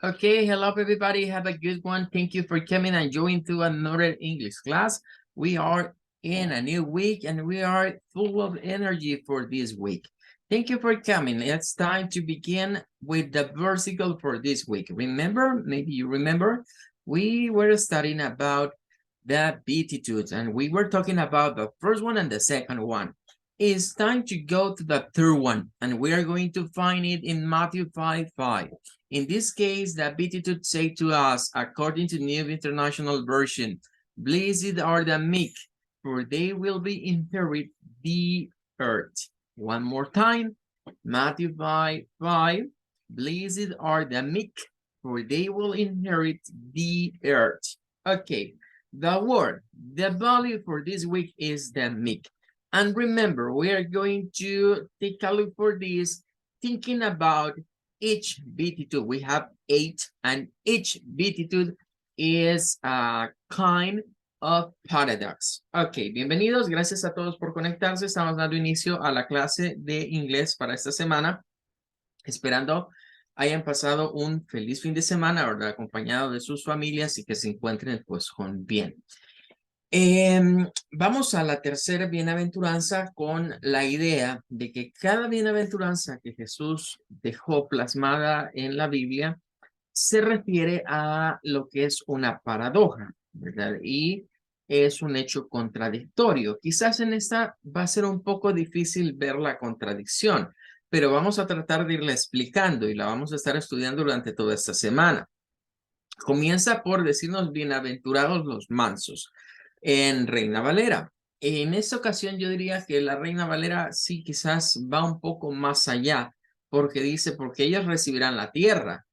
Okay, hello everybody. Have a good one. Thank you for coming and joining to another English class. We are in a new week and we are full of energy for this week. Thank you for coming. It's time to begin with the versicle for this week. Remember, maybe you remember, we were studying about the beatitudes and we were talking about the first one and the second one. It's time to go to the third one and we are going to find it in Matthew 5:5. In this case, the beatitudes say to us, according to New International Version, blessed are the meek, for they will be inherit the earth. One more time, Matthew 5:5, blessed are the meek, for they will inherit the earth. Okay, the value for this week is the meek. And remember, we are going to take a look for this, thinking about each beatitude. We have 8, and each beatitude is a kind of paradox. Ok, bienvenidos, gracias a todos por conectarse. Estamos dando inicio a la clase de inglés para esta semana, esperando hayan pasado un feliz fin de semana, ¿verdad? Acompañado de sus familias y que se encuentren pues con bien. Vamos a la tercera bienaventuranza con la idea de que cada bienaventuranza que Jesús dejó plasmada en la Biblia se refiere a lo que es una paradoja, ¿verdad? Y es un hecho contradictorio. Quizás en esta va a ser un poco difícil ver la contradicción, pero vamos a tratar de irla explicando y la vamos a estar estudiando durante toda esta semana. Comienza por decirnos bienaventurados los mansos en Reina Valera. En esta ocasión yo diría que la Reina Valera sí quizás va un poco más allá, porque dice, porque ellos recibirán la tierra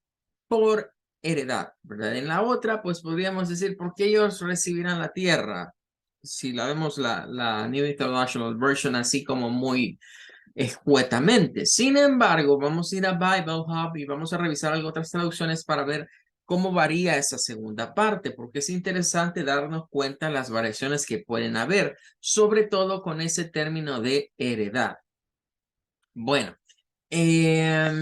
por heredad, ¿verdad? En la otra, pues podríamos decir, porque ellos recibirán la tierra. Si la vemos la New International Version así como muy escuetamente. Sin embargo, vamos a ir a Bible Hub y vamos a revisar otras traducciones para ver cómo varía esa segunda parte, porque es interesante darnos cuenta de las variaciones que pueden haber, sobre todo con ese término de heredad. Bueno, esta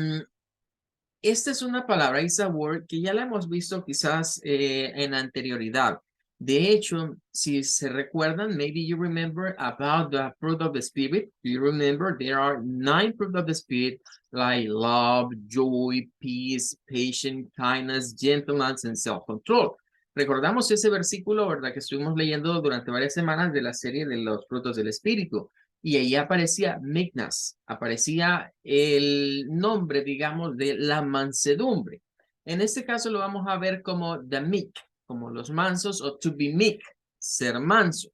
es una palabra, is a word, que ya la hemos visto quizás en anterioridad. De hecho, si se recuerdan, maybe you remember about the fruit of the Spirit. Do you remember there are 9 fruit of the Spirit, like love, joy, peace, patience, kindness, gentleness, and self-control. Recordamos ese versículo, ¿verdad? Que estuvimos leyendo durante varias semanas de la serie de los frutos del Espíritu. Y ahí aparecía meekness, aparecía el nombre, digamos, de la mansedumbre. En este caso lo vamos a ver como the meek, como los mansos, o to be meek, ser manso.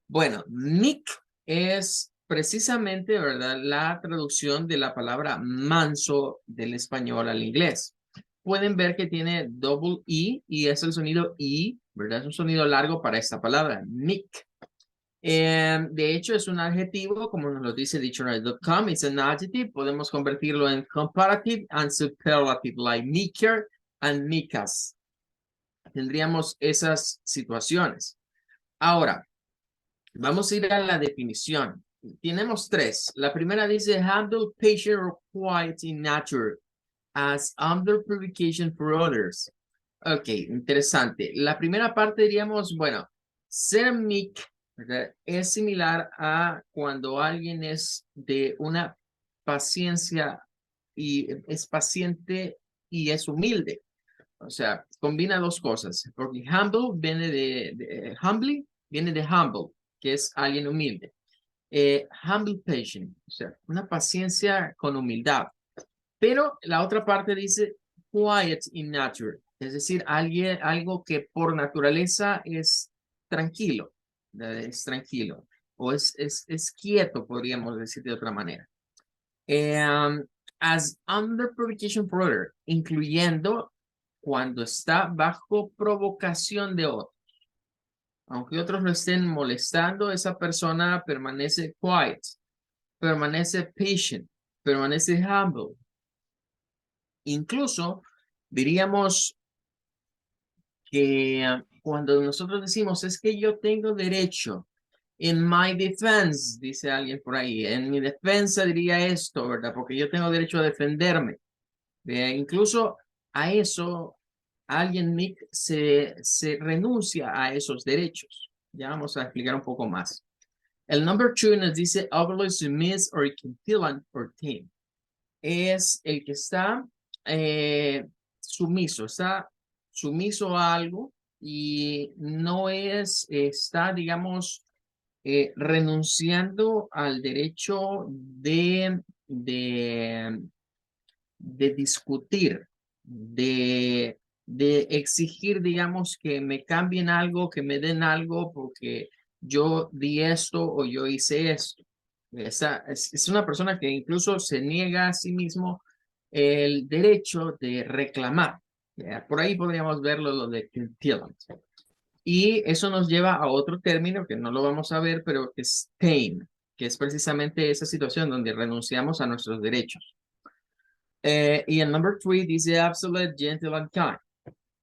Bueno, meek es precisamente, ¿verdad?, la traducción de la palabra manso del español al inglés. Pueden ver que tiene double E y es el sonido I, ¿verdad? Es un sonido largo para esta palabra, meek. De hecho, es un adjetivo, como nos lo dice dictionary.com, it's an adjective. Podemos convertirlo en comparative and superlative, like meeker and meekas. Tendríamos esas situaciones. Ahora, vamos a ir a la definición. Tenemos 3. La primera dice, handle patient or quiet in nature as under provocation for others. Ok, interesante. La primera parte diríamos, bueno, ser meek, ¿verdad?, es similar a cuando alguien es de una paciencia y es paciente y es humilde. O sea, combina dos cosas, porque humble viene humbly, viene de humble, que es alguien humilde. Humble patient, o sea, una paciencia con humildad. Pero la otra parte dice quiet in nature, es decir, algo que por naturaleza es tranquilo, o es quieto, podríamos decir de otra manera. As under provocation for other, incluyendo cuando está bajo provocación de otros. Aunque otros lo estén molestando, esa persona permanece quiet, permanece patient, permanece humble. Incluso diríamos que cuando nosotros decimos es que yo tengo derecho, in my defense, dice alguien por ahí, en mi defensa diría esto, ¿verdad? Porque yo tengo derecho a defenderme. Incluso a eso, alguien meek se renuncia a esos derechos. Ya vamos a explicar un poco más. El number 2 nos dice overly submiss or quintillant or tame. Es el que está está sumiso a algo y no está, digamos, renunciando al derecho de discutir, de exigir, digamos, que me cambien algo, que me den algo, porque yo di esto o yo hice esto. Es una persona que incluso se niega a sí mismo el derecho de reclamar. Por ahí podríamos verlo lo de quintillant. Y eso nos lleva a otro término que no lo vamos a ver, pero que es tame, que es precisamente esa situación donde renunciamos a nuestros derechos. Y el number 3 dice absolute, gentle, and kind.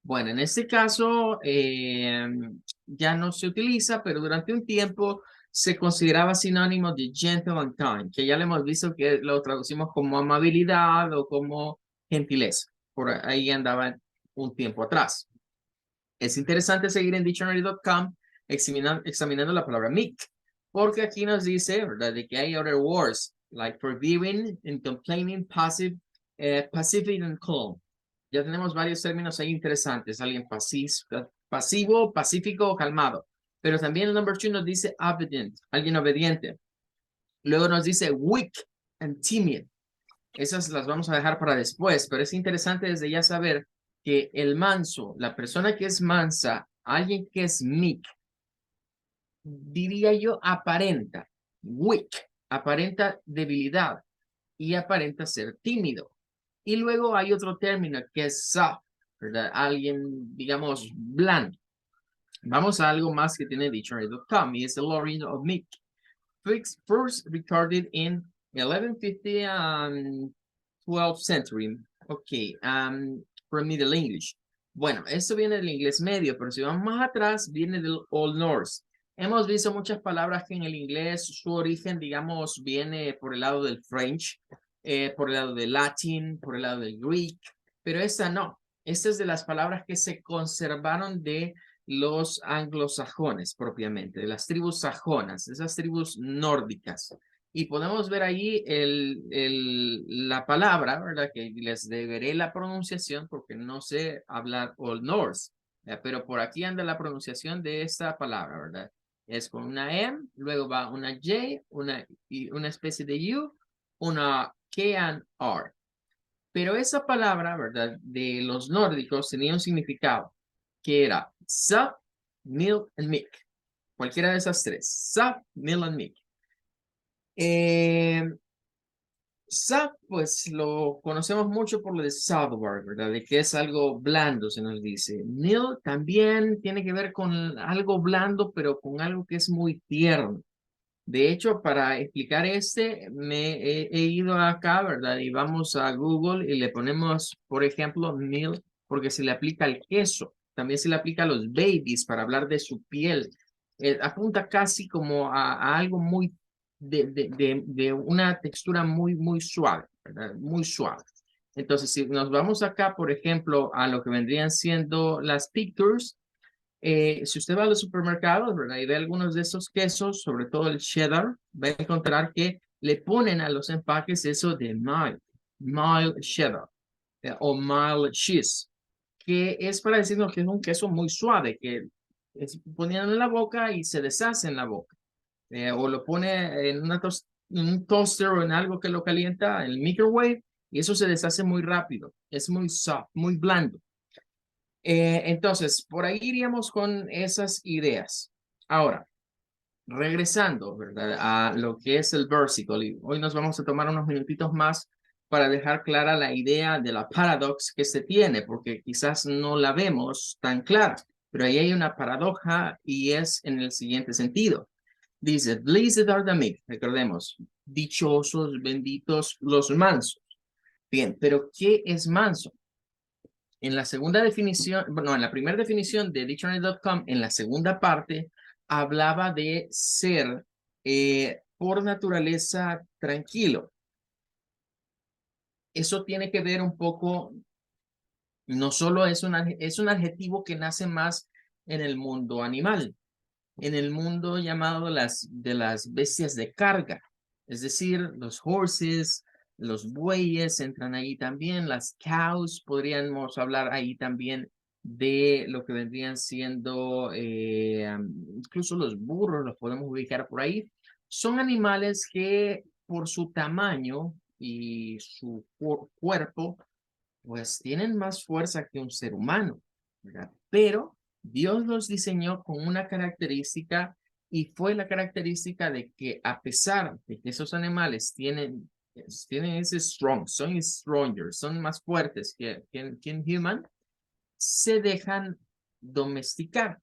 Bueno, en este caso ya no se utiliza, pero durante un tiempo se consideraba sinónimo de gentle and kind, que ya le hemos visto que lo traducimos como amabilidad o como gentileza. Por ahí andaba un tiempo atrás. Es interesante seguir en dictionary.com examinando la palabra meek, porque aquí nos dice, ¿verdad?, de que hay other words, like forgiving and complaining, passive, pacific and calm. Ya tenemos varios términos ahí interesantes, alguien pasivo, pacífico, calmado. Pero también el number 2 nos dice obedient, alguien obediente. Luego nos dice weak and timid. Esas las vamos a dejar para después, pero es interesante desde ya saber que el manso, la persona que es mansa, alguien que es meek, diría yo, aparenta, weak, aparenta debilidad y aparenta ser tímido. Y luego hay otro término que es soft, ¿verdad? Alguien, digamos, blando. Vamos a algo más que tiene dictionary.com y es el origin of meek. First recorded in 1150 and 12th century. Ok, from Middle English. Bueno, esto viene del inglés medio, pero si vamos más atrás, viene del Old Norse. Hemos visto muchas palabras que en el inglés su origen, digamos, viene por el lado del French, por el lado del Latin, por el lado del Greek, pero esta no. Esta es de las palabras que se conservaron de los anglosajones propiamente, de las tribus sajonas, esas tribus nórdicas. Y podemos ver ahí la palabra, ¿verdad? Que les deberé la pronunciación porque no sé hablar Old Norse, pero por aquí anda la pronunciación de esta palabra, ¿verdad? Es con una M, luego va una J, una especie de U, una K and R. Pero esa palabra, ¿verdad? De los nórdicos tenía un significado que era Sap, Milk and Meek. Cualquiera de esas tres. Sap, Milk and Meek. Sap, pues lo conocemos mucho por lo de Southwark, ¿verdad? De que es algo blando, se nos dice. Milk también tiene que ver con algo blando, pero con algo que es muy tierno. De hecho, para explicar he ido acá, ¿verdad? Y vamos a Google y le ponemos, por ejemplo, milk, porque se le aplica al queso. También se le aplica a los babies para hablar de su piel. Apunta casi como a algo muy, de una textura muy, muy suave, ¿verdad? Muy suave. Entonces, si nos vamos acá, por ejemplo, a lo que vendrían siendo las pictures, si usted va a los supermercados, ¿verdad? Y ve algunos de esos quesos, sobre todo el cheddar, va a encontrar que le ponen a los empaques eso de mild cheddar o mild cheese, que es para decirnos que es un queso muy suave, que ponían en la boca y se deshace en la boca. O lo pone en un toaster o en algo que lo calienta, en el microwave, y eso se deshace muy rápido. Es muy soft, muy blando. Entonces, por ahí iríamos con esas ideas. Ahora, regresando, ¿verdad? A lo que es el versicle, y hoy nos vamos a tomar unos minutitos más para dejar clara la idea de la paradox que se tiene, porque quizás no la vemos tan clara, pero ahí hay una paradoja y es en el siguiente sentido. Dice, blessed are the meek, recordemos, dichosos, benditos los mansos. Bien, pero ¿qué es manso? En la segunda definición, bueno, en la primera definición de dictionary.com, en la segunda parte, hablaba de ser por naturaleza tranquilo. Eso tiene que ver un poco No solo es un adjetivo que nace más en el mundo animal, en el mundo llamado de las bestias de carga. Es decir, los horses, los bueyes entran ahí también, las cows, podríamos hablar ahí también de lo que vendrían siendo, incluso los burros, los podemos ubicar por ahí. Son animales que por su tamaño y su cuerpo, pues tienen más fuerza que un ser humano, ¿verdad? Pero Dios los diseñó con una característica y fue la característica de que a pesar de que esos animales tienen ese son stronger, son más fuertes que un human, se dejan domesticar.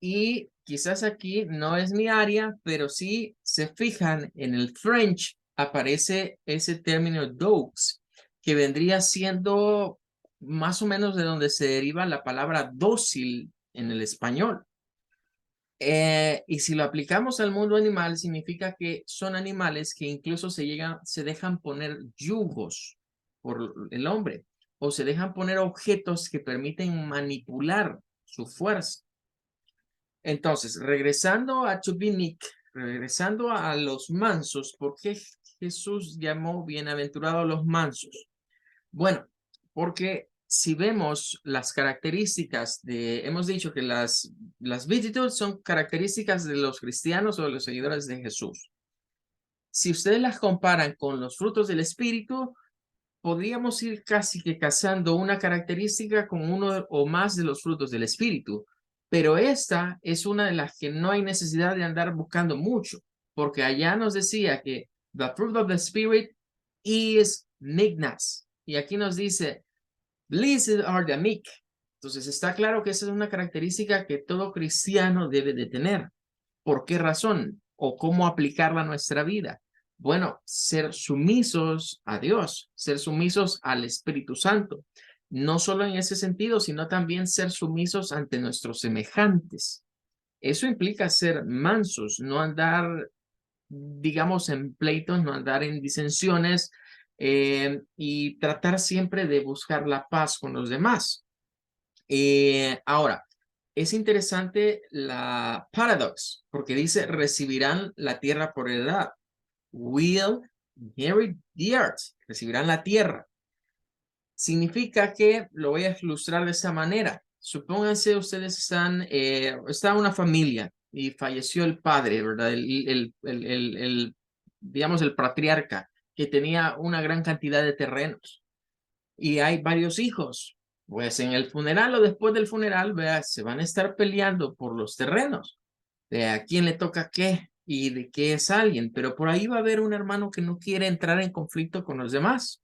Y quizás aquí no es mi área, pero si se fijan en el French, aparece ese término dogs, que vendría siendo más o menos de donde se deriva la palabra dócil en el español. Y si lo aplicamos al mundo animal, significa que son animales que incluso se dejan poner yugos por el hombre, o se dejan poner objetos que permiten manipular su fuerza. Entonces, regresando a to be meek, regresando a los mansos, ¿por qué Jesús llamó bienaventurados a los mansos? Bueno, porque si vemos las características hemos dicho que las virtudes son características de los cristianos o de los seguidores de Jesús. Si ustedes las comparan con los frutos del Espíritu, podríamos ir casi que casando una característica con uno o más de los frutos del Espíritu, pero esta es una de las que no hay necesidad de andar buscando mucho, porque allá nos decía que the fruit of the Spirit is meekness, y aquí nos dice, blessed are the meek. Entonces está claro que esa es una característica que todo cristiano debe de tener. ¿Por qué razón? ¿O cómo aplicarla a nuestra vida? Bueno, ser sumisos a Dios, ser sumisos al Espíritu Santo. No solo en ese sentido, sino también ser sumisos ante nuestros semejantes. Eso implica ser mansos, no andar, digamos, en pleitos, no andar en disensiones, y tratar siempre de buscar la paz con los demás. Ahora, es interesante la paradox, porque dice, recibirán la tierra por heredad. Will inherit the earth. Recibirán la tierra. Significa que, lo voy a ilustrar de esta manera. Supónganse ustedes está una familia y falleció el padre, ¿verdad? Digamos, el patriarca, que tenía una gran cantidad de terrenos. Y hay varios hijos. Pues en el funeral o después del funeral, vea, se van a estar peleando por los terrenos, de a quién le toca qué y de qué es alguien, pero por ahí va a haber un hermano que no quiere entrar en conflicto con los demás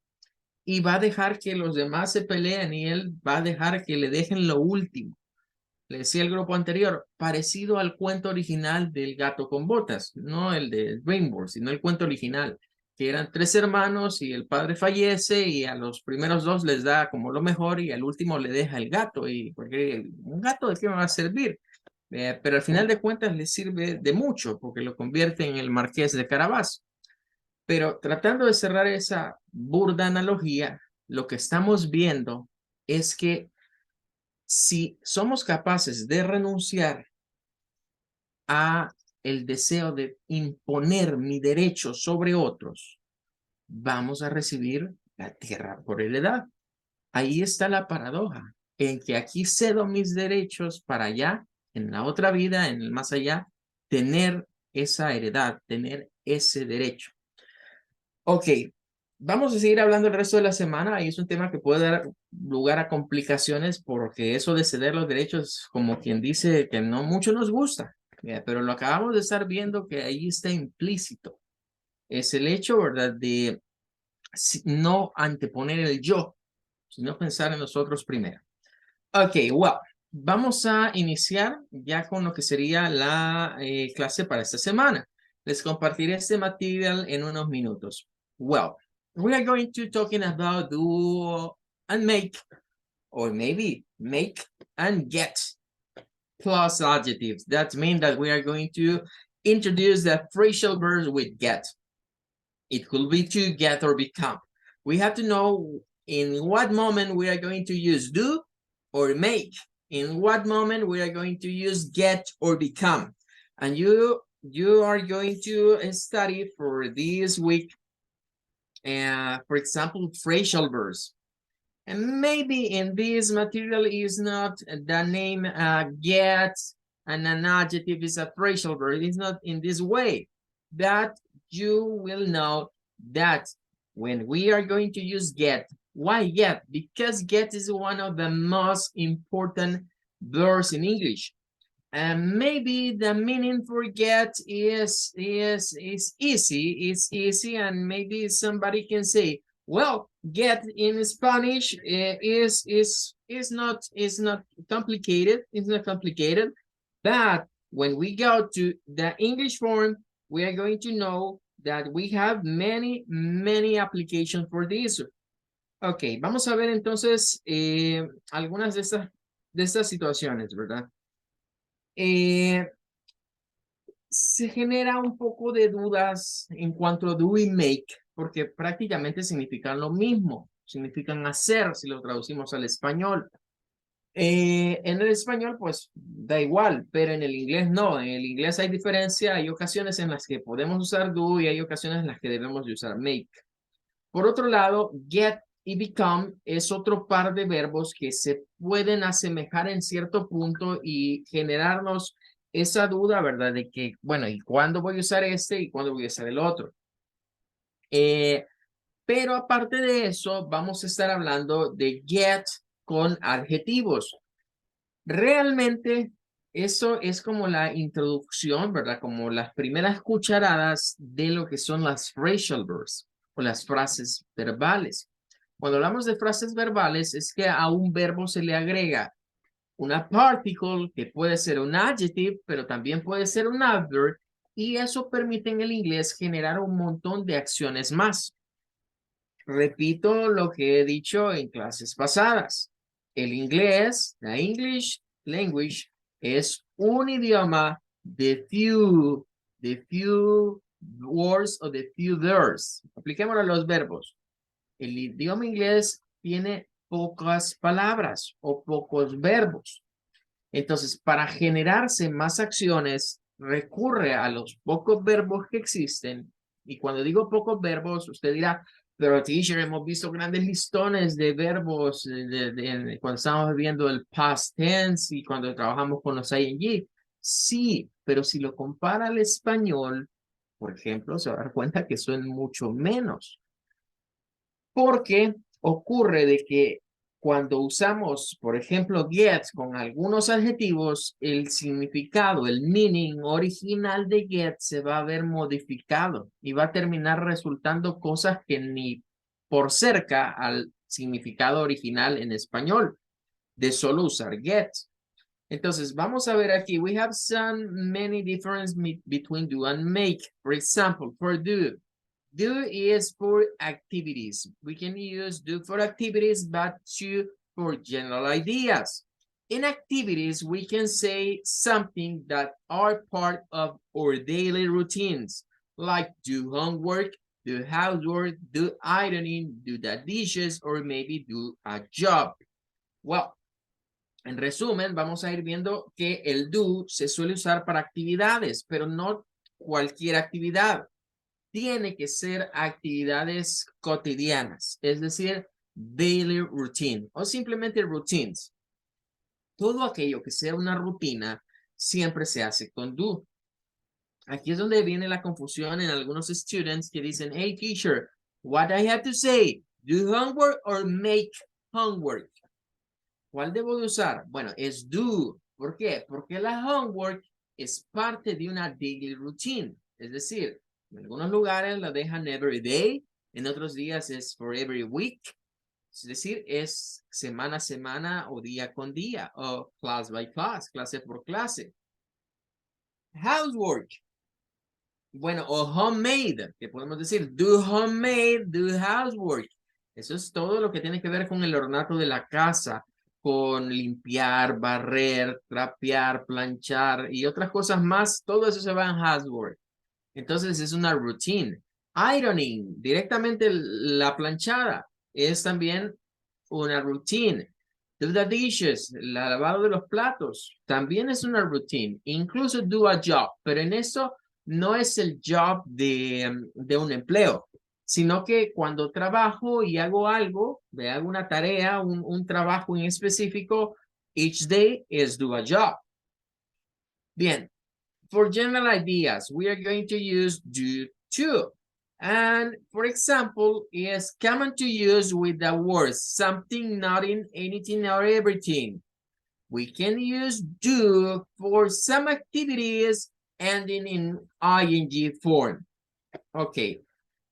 y va a dejar que los demás se peleen y él va a dejar que le dejen lo último. Le decía el grupo anterior, parecido al cuento original del gato con botas, no el de DreamWorks, sino el cuento original, que eran tres hermanos y el padre fallece y a los primeros dos les da como lo mejor y al último le deja el gato, y porque un gato de qué me va a servir. Pero al final de cuentas le sirve de mucho porque lo convierte en el marqués de Carabás. Pero tratando de cerrar esa burda analogía, lo que estamos viendo es que si somos capaces de renunciar a el deseo de imponer mi derecho sobre otros, vamos a recibir la tierra por heredad. Ahí está la paradoja, en que aquí cedo mis derechos para allá, en la otra vida, en el más allá, tener esa heredad, tener ese derecho. Ok, vamos a seguir hablando el resto de la semana y es un tema que puede dar lugar a complicaciones porque eso de ceder los derechos, como quien dice que no mucho nos gusta, pero lo acabamos de estar viendo que ahí está implícito. Es el hecho, ¿verdad?, de no anteponer el yo, sino pensar en nosotros primero. Ok, well, vamos a iniciar ya con lo que sería la clase para esta semana. Les compartiré este material en unos minutos. Well, we are going to talking about do and make, or maybe make and get plus adjectives. That means that we are going to introduce the phrasal verbs with get. It could be to, get, or become. We have to know In what moment we are going to use do or make? In what moment we are going to use get or become? And you are going to study for this week, for example, phrasal verbs. And maybe in this material is not the name get and an adjective is a phrasal verb. It's not in this way. That you will know that when we are going to use get, why get? Because get is one of the most important verbs in English. And maybe the meaning for get is easy. It's easy, and maybe somebody can say, well, get in Spanish is not complicated. It's not complicated, but when we go to the English form, we are going to know that we have many applications for this. Ok, vamos a ver entonces algunas de estas situaciones, ¿verdad? Se genera un poco de dudas en cuanto a do y make, porque prácticamente significan lo mismo, significan hacer si lo traducimos al español. En el español, pues, da igual, pero en el inglés no. En el inglés hay diferencia, hay ocasiones en las que podemos usar do y hay ocasiones en las que debemos de usar make. Por otro lado, get y become es otro par de verbos que se pueden asemejar en cierto punto y generarnos esa duda, ¿verdad? De que, bueno, ¿y cuándo voy a usar este y cuándo voy a usar el otro? Pero aparte de eso, vamos a estar hablando de get con adjetivos. Realmente eso es como la introducción, ¿verdad? Como las primeras cucharadas de lo que son las phrasal verbs o las frases verbales. Cuando hablamos de frases verbales es que a un verbo se le agrega una particle que puede ser un adjective, pero también puede ser un adverb, y eso permite en el inglés generar un montón de acciones más. Repito lo que he dicho en clases pasadas. El inglés, the English language, es un idioma de few words o de few verbs. Apliquémoslo a los verbos. El idioma inglés tiene pocas palabras o pocos verbos. Entonces, para generarse más acciones, recurre a los pocos verbos que existen. Y cuando digo pocos verbos, usted dirá, pero teacher, hemos visto grandes listones de verbos cuando estamos viendo el past tense y cuando trabajamos con los ing. Sí, pero si lo compara al español, por ejemplo, se va a dar cuenta que son mucho menos. Porque ocurre de que cuando usamos, por ejemplo, get con algunos adjetivos, el significado, el meaning original de get se va a ver modificado y va a terminar resultando cosas que ni por cerca al significado original en español de solo usar get. Entonces, vamos a ver aquí. We have some many differences between do and make. For example, for do. Do is for activities. We can use do for activities, but to for general ideas. In activities, we can say something that are part of our daily routines, like do homework, do housework, do ironing, do the dishes, or maybe do a job. Well, en resumen, vamos a ir viendo que el do se suele usar para actividades, pero no cualquier actividad. Tiene que ser actividades cotidianas, es decir, daily routine o simplemente routines. Todo aquello que sea una rutina siempre se hace con do. Aquí es donde viene la confusión en algunos students que dicen, hey teacher, what I have to say, do homework or make homework? ¿Cuál debo de usar? Bueno, es do. ¿Por qué? Porque la homework es parte de una daily routine, es decir, en algunos lugares la dejan every day, en otros días es for every week, es decir, es semana a semana o día con día, o class by class, clase por clase. Housework. Bueno, o homemade, que podemos decir do homemade, do housework. Eso es todo lo que tiene que ver con el ornato de la casa, con limpiar, barrer, trapear, planchar y otras cosas más. Todo eso se va en housework. Entonces es una routine. Ironing, directamente la planchada, es también una routine. Do the dishes, el lavado de los platos, también es una routine. Incluso do a job, pero en eso no es el job de un empleo, sino que cuando trabajo y hago algo, hago una tarea, un trabajo en específico, each day is do a job. Bien, for general ideas, we are going to use do to. And for example, is common to use with the words something, nothing, anything, or everything. We can use do for some activities ending in ing form. Okay.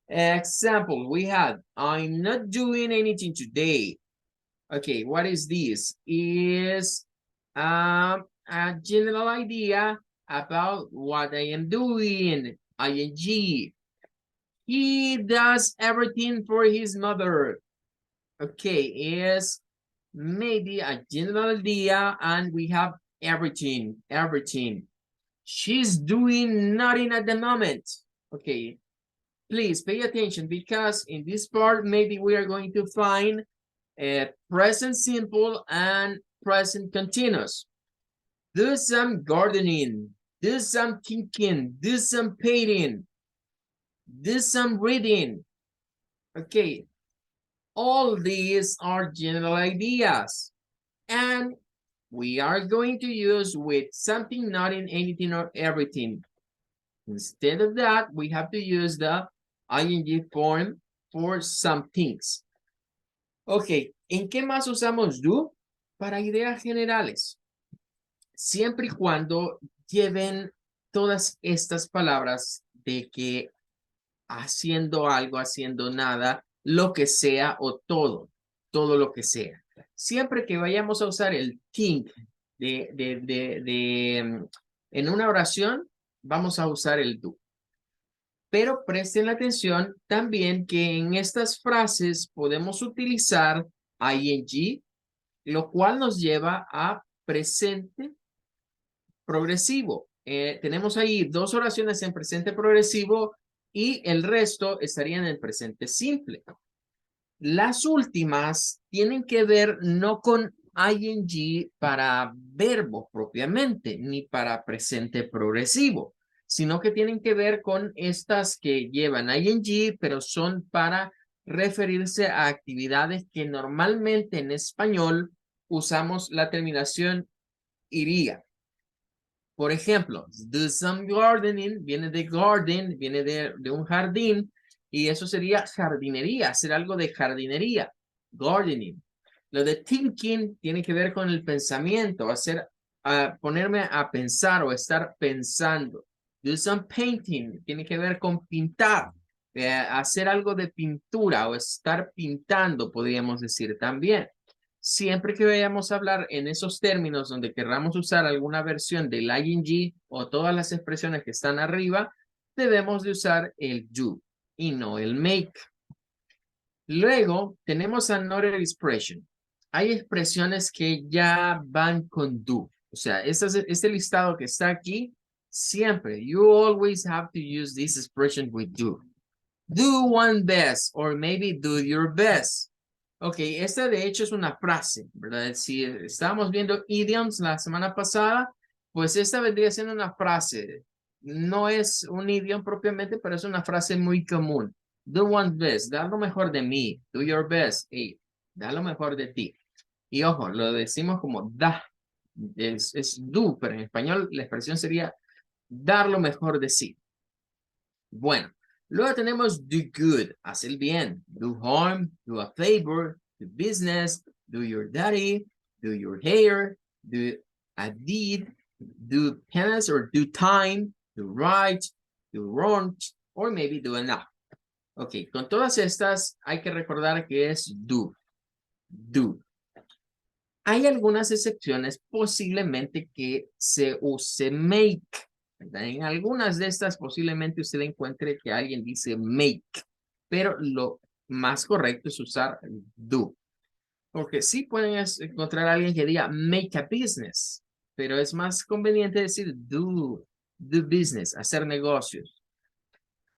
Example, we have, I'm not doing anything today. Okay, what is this? Is a general idea about what I am doing. ing. He does everything for his mother. Okay, is maybe a general idea, and we have everything, everything. She's doing nothing at the moment. Okay, please pay attention, because in this part, maybe we are going to find present simple and present continuous. Do some gardening, do some thinking, do some painting, do some reading. Okay, all these are general ideas, and we are going to use with something, not in anything or everything. Instead of that, we have to use the ing form for some things. Ok, ¿en qué más usamos do? Para ideas generales. Siempre y cuando lleven todas estas palabras de que haciendo algo, haciendo nada, lo que sea o todo lo que sea. Siempre que vayamos a usar el think en una oración, vamos a usar el do. Pero presten atención también que en estas frases podemos utilizar ing, lo cual nos lleva a presente progresivo. Tenemos ahí dos oraciones en presente progresivo y el resto estaría en el presente simple. Las últimas tienen que ver no con ing para verbo propiamente, ni para presente progresivo, sino que tienen que ver con estas que llevan ing, pero son para referirse a actividades que normalmente en español usamos la terminación iría. Por ejemplo, do some gardening, viene de garden, viene de un jardín, y eso sería jardinería, hacer algo de jardinería, gardening. Lo de thinking tiene que ver con el pensamiento, ponerme a pensar o estar pensando. Do some painting, tiene que ver con pintar, hacer algo de pintura o estar pintando, podríamos decir también. Siempre que vayamos a hablar en esos términos donde querramos usar alguna versión del ing o todas las expresiones que están arriba, debemos de usar el do y no el make. Luego tenemos another expression. Hay expresiones que ya van con do. O sea, este listado que está aquí, siempre, you always have to use this expression with do. Do one best, or maybe do your best. Ok, esta de hecho es una frase, ¿verdad? Si estábamos viendo idioms la semana pasada, pues esta vendría siendo una frase. No es un idioma propiamente, pero es una frase muy común. Do one best, da lo mejor de mí. Do your best, hey, da lo mejor de ti. Y ojo, lo decimos como da. Es do, pero en español la expresión sería dar lo mejor de sí. Bueno. Luego tenemos do good, haz el bien, do harm, do a favor, do business, do your daddy, do your hair, do a deed, do penance or do time, do right, do wrong, or maybe do enough. Ok, con todas estas hay que recordar que es do. Do. Hay algunas excepciones posiblemente que se use make. En algunas de estas posiblemente usted encuentre que alguien dice make, pero lo más correcto es usar do. Porque sí pueden encontrar a alguien que diga make a business, pero es más conveniente decir do business, hacer negocios.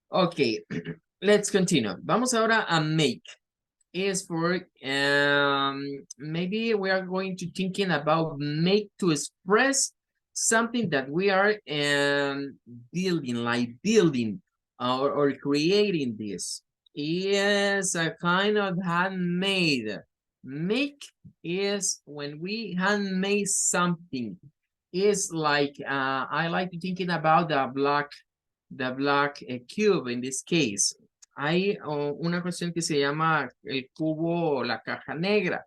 Ok, let's continue. Vamos ahora a make. is for, maybe we are going to thinking about make to express something that we are building, like building or creating this. Is a kind of handmade. Make is when we handmade something. Is like, I like to thinking about the black cube in this case. Hay una cuestión que se llama el cubo o la caja negra.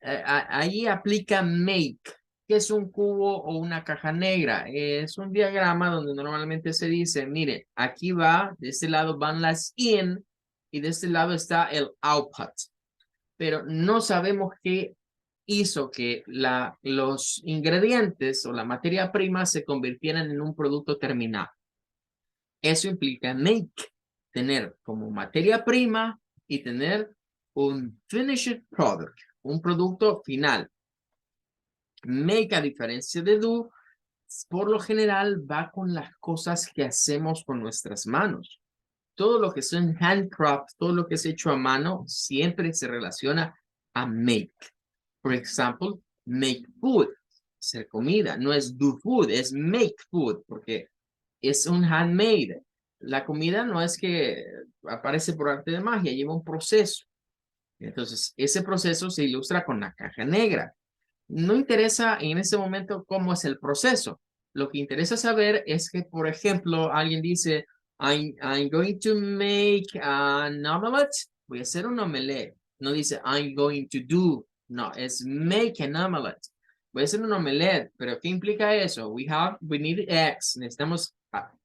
Ahí aplica make. ¿Qué es un cubo o una caja negra? Es un diagrama donde normalmente se dice, mire, aquí va, de este lado van las in y de este lado está el output. Pero no sabemos qué hizo que los ingredientes o la materia prima se convirtieran en un producto terminado. Eso implica make, tener como materia prima y tener un finished product, un producto final. Make, a diferencia de do, por lo general va con las cosas que hacemos con nuestras manos. Todo lo que son handcraft, todo lo que es hecho a mano, siempre se relaciona a make. Por ejemplo, make food, hacer comida. No es do food, es make food, porque es un handmade. La comida no es que aparece por arte de magia, lleva un proceso. Entonces, ese proceso se ilustra con la caja negra. No interesa en ese momento cómo es el proceso. Lo que interesa saber es que, por ejemplo, alguien dice, I'm going to make an omelette. Voy a hacer un omelette. No dice, I'm going to do. No, es make an omelette. Voy a hacer un omelette, pero ¿qué implica eso? We need eggs. Necesitamos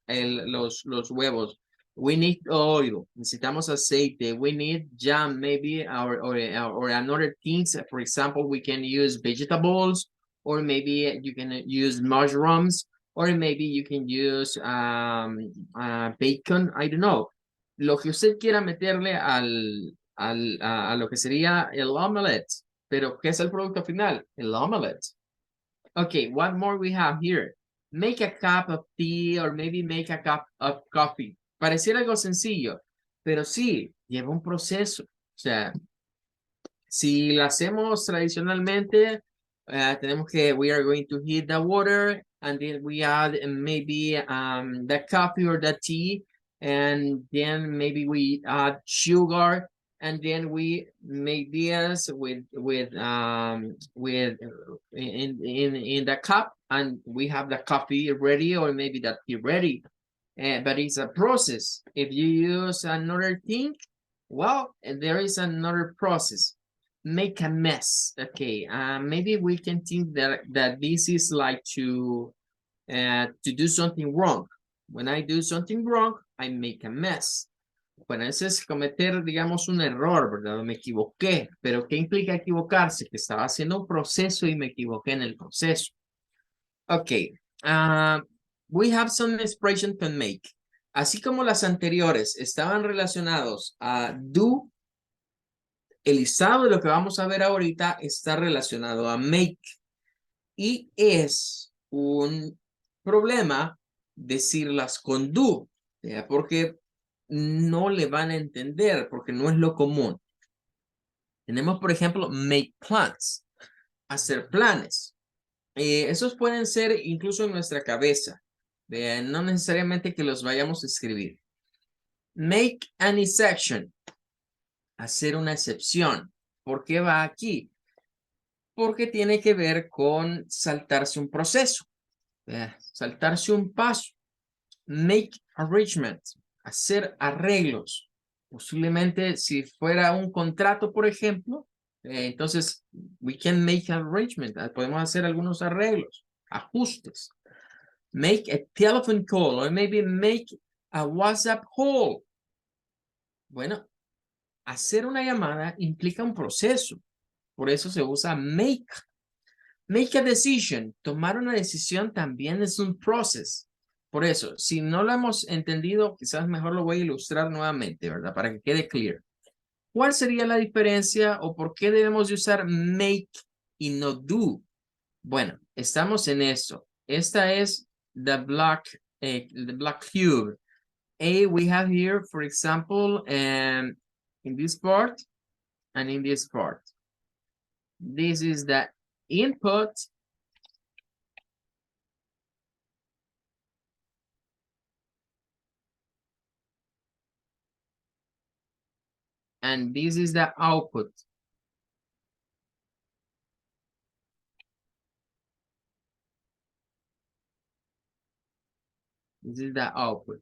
los huevos. We need oil. Necesitamos aceite. We need jam, maybe, or another things. For example, we can use vegetables, or maybe you can use mushrooms, or maybe you can use bacon. I don't know. Lo que usted quiera meterle a lo que sería el omelette. Pero, ¿qué es el producto final? El omelette. Okay, what more we have here? Make a cup of tea or maybe make a cup of coffee. Pareciera algo sencillo, pero sí, lleva un proceso. O sea, si lo hacemos tradicionalmente, tenemos que, we are going to heat the water and then we add maybe the coffee or the tea and then maybe we add sugar and then we make this with in the cup and we have the coffee ready or maybe the tea ready. But it's a process. If you use another thing, well, there is another process. Make a mess. Okay, maybe we can think that this is like to do something wrong. When I do something wrong, I make a mess. Bueno, ese es cometer, digamos, un error, ¿verdad? Me equivoqué, pero ¿qué implica equivocarse? Que estaba haciendo un proceso y me equivoqué en el proceso. Ok, we have some expression to make. Así como las anteriores estaban relacionados a do, el listado de lo que vamos a ver ahorita está relacionado a make. Y es un problema decirlas con do, porque no le van a entender, porque no es lo común. Tenemos, por ejemplo, make plans, hacer planes. Esos pueden ser incluso en nuestra cabeza, no necesariamente que los vayamos a escribir. Make an exception, hacer una excepción. ¿Por qué va aquí? Porque tiene que ver con saltarse un proceso, saltarse un paso. Make arrangement, hacer arreglos. Posiblemente si fuera un contrato, por ejemplo, entonces we can make arrangement, podemos hacer algunos arreglos, ajustes. Make a telephone call or maybe make a WhatsApp call. Bueno, hacer una llamada implica un proceso, por eso se usa make. Make a decision, tomar una decisión también es un proceso. Por eso, si no lo hemos entendido, quizás mejor lo voy a ilustrar nuevamente, ¿verdad? Para que quede clear. ¿Cuál sería la diferencia o por qué debemos de usar make y no do? Bueno, estamos en eso. Esta es the black cube. We have here, for example, in this part, and in this part. This is the input. And this is the output. This is the output.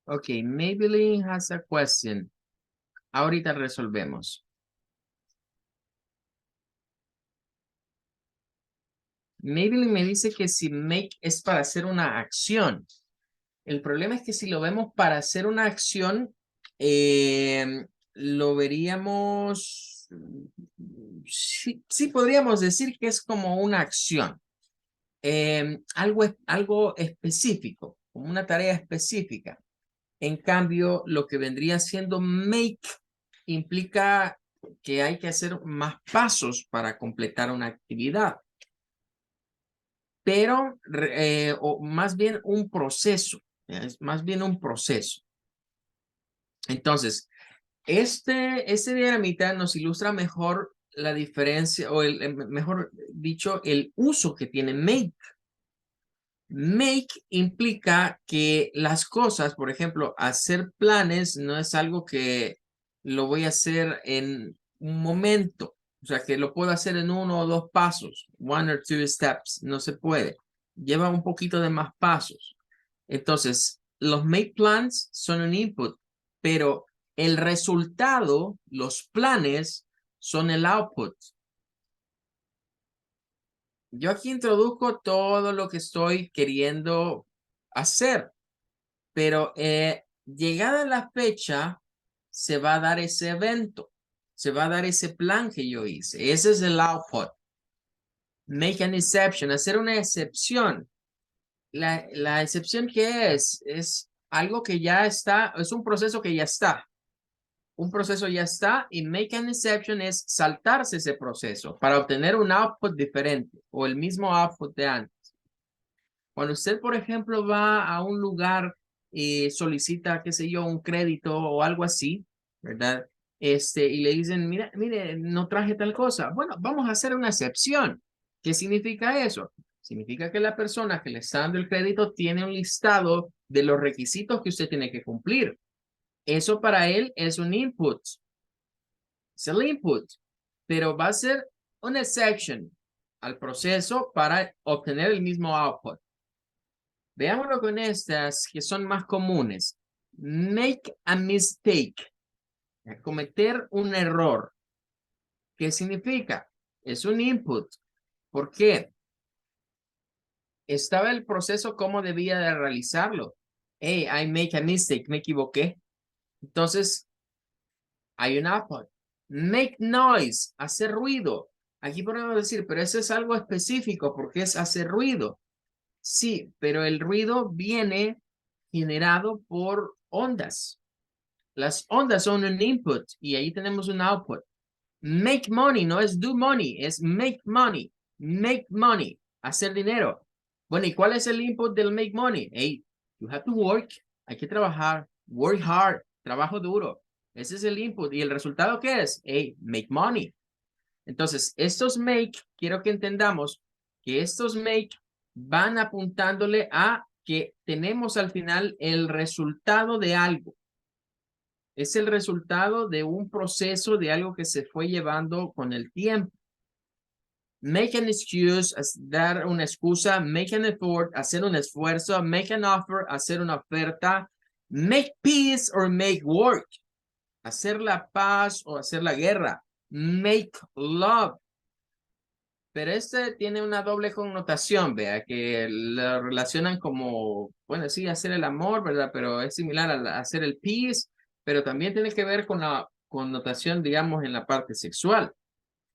Okay, Maybelline has a question. Ahorita resolvemos. Maybelline me dice que si make es para hacer una acción. El problema es que si lo vemos para hacer una acción, lo veríamos, sí podríamos decir que es como una acción. Algo específico, como una tarea específica. En cambio, lo que vendría siendo make implica que hay que hacer más pasos para completar una actividad. Pero, o más bien un proceso, es más bien un proceso. Entonces, este diagramita nos ilustra mejor la diferencia, o mejor dicho, el uso que tiene make. Make implica que las cosas, por ejemplo, hacer planes no es algo que lo voy a hacer en un momento. O sea, que lo puedo hacer en 1 o 2 pasos. 1 or 2 steps. No se puede. Lleva un poquito de más pasos. Entonces, los make plans son un input, pero el resultado, los planes, son el output. Yo aquí introduzco todo lo que estoy queriendo hacer, pero llegada la fecha, se va a dar ese evento, se va a dar ese plan que yo hice. Ese es el output. Make an exception, hacer una excepción. La excepción que es algo que ya está, es un proceso que ya está. Un proceso ya está y make an exception es saltarse ese proceso para obtener un output diferente o el mismo output de antes. Cuando usted, por ejemplo, va a un lugar y solicita, qué sé yo, un crédito o algo así, ¿verdad? Y le dicen, mira, mire, no traje tal cosa. Bueno, vamos a hacer una excepción. ¿Qué significa eso? Significa que la persona que le está dando el crédito tiene un listado de los requisitos que usted tiene que cumplir. Eso para él es un input. Es el input, pero va a ser una exception al proceso para obtener el mismo output. Veámoslo con estas que son más comunes. Make a mistake. Cometer un error. ¿Qué significa? Es un input. ¿Por qué? Estaba el proceso cómo debía de realizarlo. Hey, I make a mistake. Me equivoqué. Entonces, hay un output. Make noise. Hacer ruido. Aquí podemos decir, pero eso es algo específico porque es hacer ruido. Sí, pero el ruido viene generado por ondas. Las ondas son un input y ahí tenemos un output. Make money no es do money, es make money. Make money, hacer dinero. Bueno, ¿y cuál es el input del make money? Hey, you have to work, hay que trabajar, work hard, trabajo duro. Ese es el input. ¿Y el resultado qué es? Hey, make money. Entonces, estos make, quiero que entendamos que estos make van apuntándole a que tenemos al final el resultado de algo. Es el resultado de un proceso de algo que se fue llevando con el tiempo. Make an excuse, dar una excusa. Make an effort, hacer un esfuerzo. Make an offer, hacer una oferta. Make peace or make work, hacer la paz o hacer la guerra. Make love. Pero este tiene una doble connotación, vea, que lo relacionan como, bueno, sí, hacer el amor, ¿verdad? Pero es similar a hacer el peace, pero también tiene que ver con la connotación, digamos, en la parte sexual.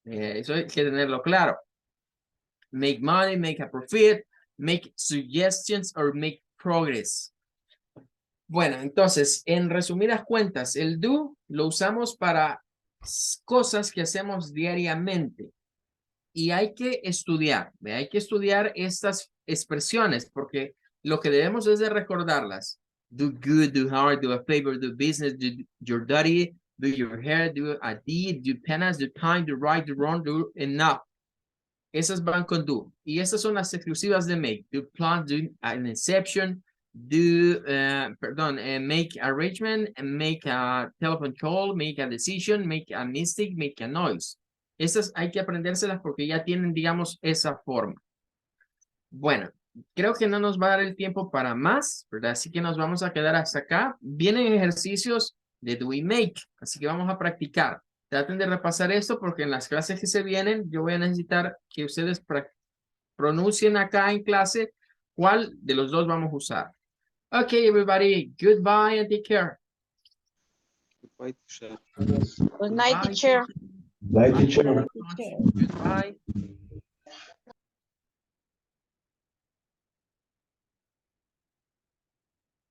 Eso hay que tenerlo claro. Make money, make a profit, make suggestions or make progress. Bueno, entonces, en resumidas cuentas, el do lo usamos para cosas que hacemos diariamente. Y hay que estudiar estas expresiones porque Lo que debemos es de recordarlas. Do good, do hard, do a favor, do business, do your duty, do your hair, do a deed, do penance, do kind, do right, do wrong, do enough. Esas van con do. Y esas son las exclusivas de make. Do plan, do an exception, do, make arrangement, make a telephone call, make a decision, make a mistake, make a noise. Esas hay que aprendérselas porque ya tienen, digamos, esa forma. Bueno, creo que no nos va a dar el tiempo para más, ¿verdad? Así que nos vamos a quedar hasta acá. Vienen ejercicios de do y make, así que vamos a practicar. Traten de repasar esto porque en las clases que se vienen yo voy a necesitar que ustedes pronuncien acá en clase cuál de los dos vamos a usar. Okay, everybody, goodbye and take care. Goodbye, teacher. Good night, teacher. Bye, teacher. Goodbye.